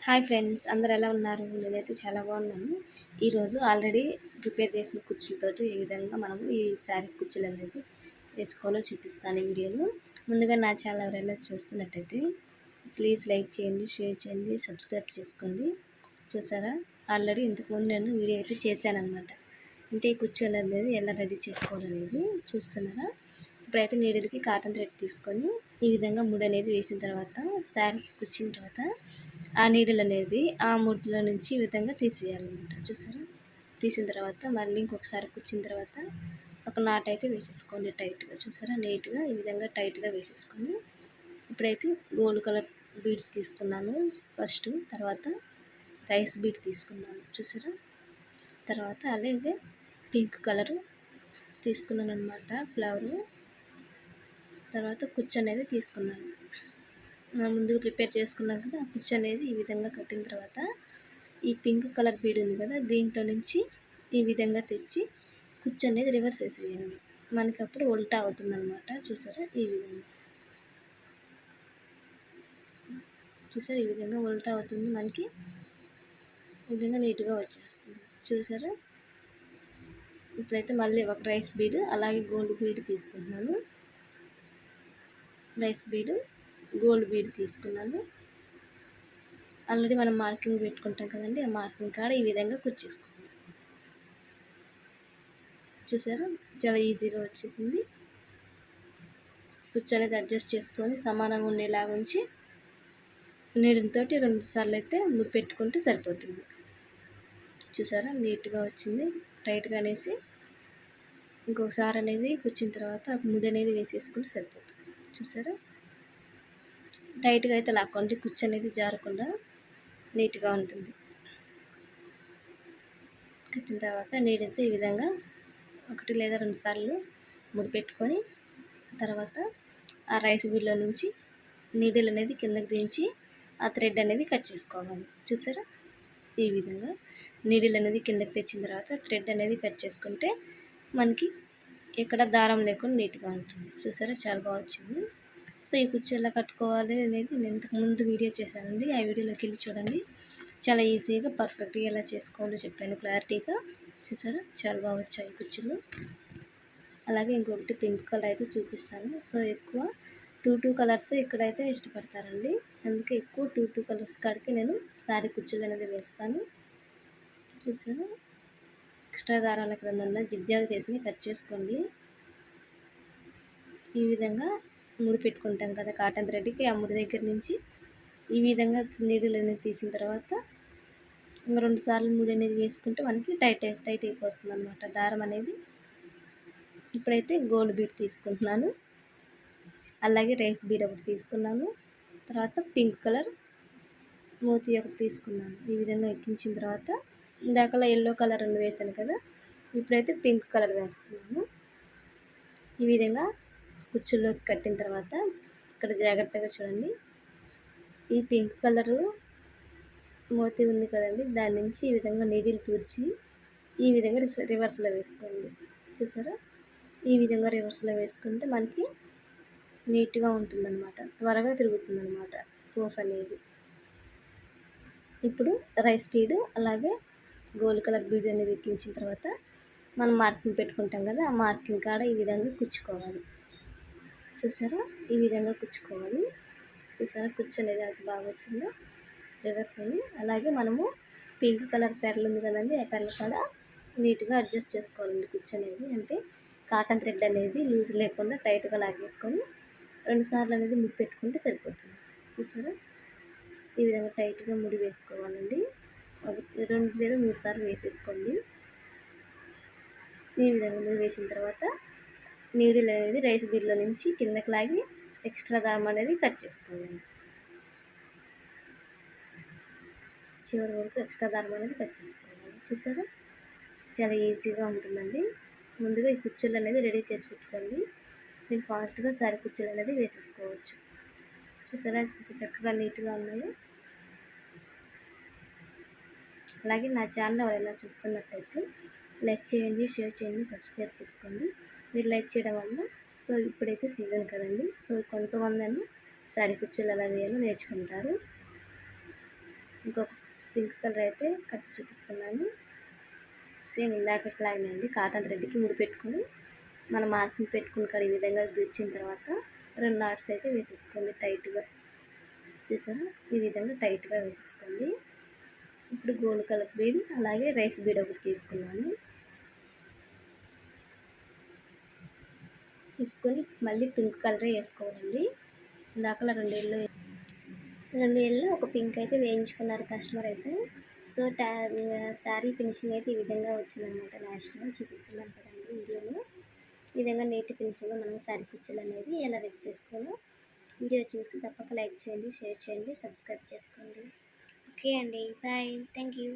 Hi friends, అందరు ఎలా ఉన్నారు? నేనైతే చాలా బాగున్నాను. ఈరోజు ఆల్రెడీ ప్రిపేర్ చేసిన కుర్చీలతోటి ఏ విధంగా మనము ఈ శారీ కుర్చీలు అనేది వేసుకోవాలో చూపిస్తాను ఈ వీడియోలో. ముందుగా నా ఛానల్ ఎవరైనా చూస్తున్నట్టయితే ప్లీజ్ లైక్ చేయండి, షేర్ చేయండి, సబ్స్క్రైబ్ చేసుకోండి. చూసారా, ఆల్రెడీ ఇంతకుముందు నేను వీడియో అయితే చేశానమాట. అంటే ఈ కుర్చీలు అనేది ఎలా రెడీ చేసుకోవాలనేది చూస్తున్నారా. ఇప్పుడైతే నీడిల్కి కాటన్ థ్రెడ్ తీసుకొని ఈ విధంగా ముడి అనేది వేసిన తర్వాత శారీకి కూర్చిన తర్వాత ఆ నీడిల్ అనేది ఆ ముడిలో నుంచి ఈ విధంగా తీసేయాలన్నమాట. చూసారా, తీసిన తర్వాత మళ్ళీ ఇంకొకసారి కూర్చిన తర్వాత ఒక నాట్ అయితే వేసేసుకోండి టైట్గా. చూసారా, నీట్గా ఈ విధంగా టైట్గా వేసేసుకొని ఇప్పుడైతే గోల్డ్ కలర్ బీడ్స్ తీసుకున్నాను ఫస్ట్, తర్వాత రైస్ బీడ్ తీసుకున్నాను. చూసారా, తర్వాత అలాగే పింక్ కలరు తీసుకున్నాను అనమాట, ఫ్లవరు. తర్వాత కుచ్చు అనేది తీసుకున్నాను. ముందుగా ప్రిపేర్ చేసుకున్నాం కదా, ఆ కుచ్చు అనేది ఈ విధంగా కట్టిన తర్వాత ఈ పింక్ కలర్ బీడ్ ఉంది కదా, దీంట్లో నుంచి ఈ విధంగా తెచ్చి కుచ్చు అనేది రివర్స్ వేసేయండి. మనకి అప్పుడు ఉల్టా అవుతుంది అనమాట. చూసారా, ఈ విధంగా చూసారా, ఈ విధంగా ఉల్టా అవుతుంది మనకి. ఈ విధంగా నీట్గా వచ్చేస్తుంది. చూసారా, ఇప్పుడైతే మళ్ళీ ఒక రైస్ బీడ్ అలాగే గోల్డ్ బీడ్ తీసుకుంటున్నాను. రైస్ బీడ్ గోల్డ్ బీడ్ తీసుకున్నాను. ఆల్రెడీ మనం మార్కింగ్ పెట్టుకుంటాం కదండి, ఆ మార్కింగ్ కాడ ఈ విధంగా కుచ్చేసుకోండి. చూసారా, చాలా ఈజీగా వచ్చేసింది. కుచ్చు అనేది అడ్జస్ట్ చేసుకొని సమానంగా ఉండేలాగా ఉంచి నీడిల్తోటి 2 సార్లు అయితే ముడి పెట్టుకుంటే సరిపోతుంది. చూసారా, నీట్గా వచ్చింది. టైట్గా అనేసి ఇంకొకసారి అనేది కుచ్చిన తర్వాత ముడి అనేది వేసేసుకుంటే సరిపోతుంది. చూసారా, టైట్గా అయితే లాక్కోండి, కుచ్చు అనేది జారకుండా నీట్గా ఉంటుంది. కట్టిన తర్వాత నీడైతే ఈ విధంగా 1 లేదా 2 సార్లు ముడి పెట్టుకొని తర్వాత ఆ రైస్ బీడ్లో నుంచి నీడిల్ అనేది కిందకి దించి ఆ థ్రెడ్ అనేది కట్ చేసుకోవాలి. చూసారా, ఈ విధంగా నీడిల్ అనేది కిందకి తెచ్చిన తర్వాత థ్రెడ్ అనేది కట్ చేసుకుంటే మనకి ఎక్కడ దారం లేకుండా నీట్గా ఉంటుంది. చూసారా, చాలా బాగా వచ్చింది. సో ఈ కుచ్చు ఎలా కట్టుకోవాలి అనేది నేను ఇంతకుముందు వీడియో చేశానండి, ఆ వీడియోలోకి వెళ్ళి చూడండి. చాలా ఈజీగా పర్ఫెక్ట్గా ఎలా చేసుకోవాలో చెప్పాను క్లారిటీగా. చూసారా, చాలా బాగా వచ్చాయి కుచ్చులు. అలాగే ఇంకొకటి పింక్ కలర్ అయితే చూపిస్తాను. సో ఎక్కువ టూ కలర్స్ ఇక్కడైతే ఇష్టపడతారండి, అందుకే ఎక్కువ టూ కలర్స్ కాడికి నేను శారీ కుచ్చులు అనేది వేస్తాను. చూసారా, ఎక్స్ట్రా దారాలు ఎక్కడ ఉన్న జిగ్జాగ్ చేసి కట్ చేసుకోండి. ఈ విధంగా ముడి పెట్టుకుంటాం కదా కాటన్ థ్రెడ్కి, ఆ ముడి దగ్గర నుంచి ఈ విధంగా నీడిల్ అనేది తీసిన తర్వాత 2 సార్లు ముడి అనేది వేసుకుంటే మనకి టైట్ అయిపోతుంది అనమాట దారం అనేది. ఇప్పుడైతే గోల్డ్ బీడ్ తీసుకుంటున్నాను, అలాగే రైస్ బీడ్ ఒకటి తీసుకున్నాను, తర్వాత పింక్ కలర్ మోతీ ఒకటి తీసుకున్నాను. ఈ విధంగా ఎక్కించిన తర్వాత ఇందాకలా ఎల్లో కలర్ వేసాను కదా, ఇప్పుడైతే పింక్ కలర్ వేస్తున్నాను. ఈ విధంగా కుచ్చుల్లోకి కట్టిన తర్వాత ఇక్కడ జాగ్రత్తగా చూడండి, ఈ పింక్ కలరు మోతీ ఉంది కదండి, దాని నుంచి ఈ విధంగా నీడిల్ తూర్చి ఈ విధంగా రివర్స్లో వేసుకోండి. చూసారా, ఈ విధంగా రివర్స్లో వేసుకుంటే మనకి నీట్గా ఉంటుందన్నమాట, త్వరగా తిరుగుతుందన్నమాట పూస అనేది. ఇప్పుడు రైస్ బీడ్ అలాగే గోల్డ్ కలర్ బీడ్ అనేది ఎక్కించిన తర్వాత మనం మార్కింగ్ పెట్టుకుంటాం కదా, ఆ మార్కింగ్ కాడ ఈ విధంగా కుచ్చుకోవాలి. చూసారా, ఈ విధంగా కుచ్చుకోవాలి. చూసారా, కుచ్చు అనేది అంత బాగా వచ్చిందో రివర్స్ అయ్యి. అలాగే మనము పింక్ కలర్ పెరలు ఉంది కదండి, ఆ పెరల కాడ నీట్గా అడ్జస్ట్ చేసుకోవాలండి కుచ్చు అనేది. అంటే కాటన్ థ్రెడ్ అనేది లూజ్ లేకుండా టైట్గా లాగేసుకొని 2 సార్లు అనేది ముడి పెట్టుకుంటే సరిపోతుంది. చూసారా, ఈ విధంగా టైట్గా ముడి వేసుకోవాలండి. 2 లేదా 3 సార్లు వేసేసుకోండి. ఈ విధంగా ముడి వేసిన తర్వాత నీడిల్ అనేది రైస్ బీడ్లో నుంచి కిందకి లాగి ఎక్స్ట్రా దారం అనేది కట్ చేసుకోవాలి. చివరి వరకు ఎక్స్ట్రా దారం అనేది కట్ చేసుకోవాలి. చూసారా, చాలా ఈజీగా ఉంటుందండి. ముందుగా ఈ కుచ్చులు అనేది రెడీ చేసి పెట్టుకోండి, మీరు ఫాస్ట్గా శారీ కుచ్చులు అనేది వేసేసుకోవచ్చు. చూసారా, ఇంత చక్కగా నీట్గా ఉన్నాయి. అలాగే నా ఛానల్ ఎవరైనా చూస్తున్నట్టయితే లైక్ చేయండి, షేర్ చేయండి, సబ్స్క్రైబ్ చేసుకోండి. మీరు లైక్ చేయడం వల్ల సో ఇప్పుడైతే సీజన్ కదండి, సో కొంతమంది శారీ కుచ్చులు ఎలా వేయాలో నేర్చుకుంటారు. ఇంకొక పింక్ కలర్ అయితే కట్టి చూపిస్తున్నాను. సేమ్ ఇందాకట్లాగేనండి. కాటన్ థ్రెడ్కి ముడి పెట్టుకొని మనం మార్కింగ్ పెట్టుకుని కాడ ఈ విధంగా దించిన తర్వాత 2 నాట్స్ అయితే వేసేసుకోండి టైట్గా. చూసారా, ఈ విధంగా టైట్గా వేసేసుకోండి. ఇప్పుడు గోల్డ్ కలర్ బీడ్ అలాగే రైస్ బీడ్ ఒకటి తీసుకున్నాను. తీసుకొని మళ్ళీ పింక్ కలరే వేసుకోవాలండి. ఇందాకలా 2 ఎల్లో ఒక పింక్ అయితే వేయించుకున్నారు కస్టమర్ అయితే. సో శారీ ఫినిషింగ్ అయితే ఈ విధంగా వచ్చిందనమాట. లాస్ట్లో చూపిస్తున్నాను కదండి వీడియోలో. ఈ విధంగా నీట్ ఫినిషింగ్లో మనం శారీ కుచ్చులు అనేది ఎలా రెడీ చేసుకోవాలో వీడియో చూసి తప్పక లైక్ చేయండి, షేర్ చేయండి, సబ్స్క్రైబ్ చేసుకోండి. ఓకే అండి, బాయ్, థ్యాంక్ యూ.